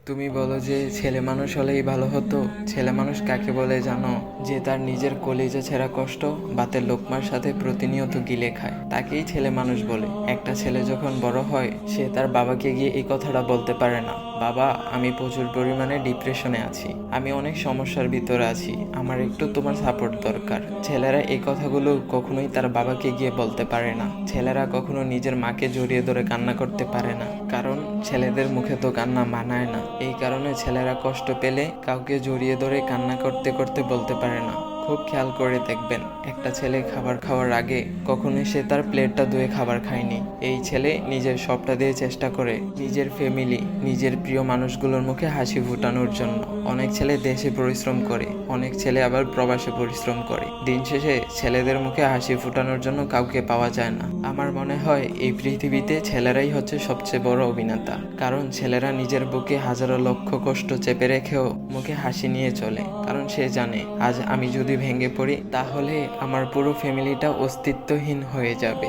তুমি বলো যে ছেলে মানুষ হলেই ভালো হতো। ছেলে মানুষ কাকে বলে জানো? যে তার নিজের কলিজা ছেঁড়া কষ্ট বাতের লোকমার সাথে প্রতিনিয়ত গিলে খায়, তাকেই ছেলে মানুষ বলে। একটা ছেলে যখন বড় হয় সে তার বাবাকে গিয়ে এই কথাটা বলতে পারে না, বাবা আমি প্রচুর পরিমাণে ডিপ্রেশনে আছি, আমি অনেক সমস্যার ভিতরে আছি, আমার একটু তোমার সাপোর্ট দরকার। ছেলেরা এই কথাগুলো কখনোই তার বাবাকে গিয়ে বলতে পারে না। ছেলেরা কখনো নিজের মাকে জড়িয়ে ধরে কান্না করতে পারে না, কারণ ছেলেদের মুখে তো কান্না মানায় না। এই কারণে ছেলেরা কষ্ট পেলে কাউকে জড়িয়ে ধরে কান্না করতে করতে বলতে পারে না। খুব খেয়াল করে দেখবেন, একটা ছেলে খাবার খাওয়ার আগে কখনোই সে তার প্লেটটা ধুয়ে খাবার খায়নি। এই ছেলে নিজের সবটা দিয়ে চেষ্টা করে নিজের ফ্যামিলি, নিজের প্রিয় মানুষগুলোর মুখে হাসি ফোটানোর জন্য। অনেক ছেলে দেশে পরিশ্রম করে, অনেক ছেলে আবার প্রবাসে পরিশ্রম করে। দিন শেষে ছেলেদের মুখে হাসি ফোটানোর জন্য কাউকে পাওয়া যায় না। আমার মনে হয় এই পৃথিবীতে ছেলেরাই হচ্ছে সবচেয়ে বড় অভিনেতা, কারণ ছেলেরা নিজের বুকে হাজারো লক্ষ কষ্ট চেপে রেখেও মুখে হাসি নিয়ে চলে। কারণ সে জানে আজ আমি যদি ভেঙে পড়ি তাহলে আমার পুরো ফ্যামিলিটা অস্তিত্বহীন হয়ে যাবে।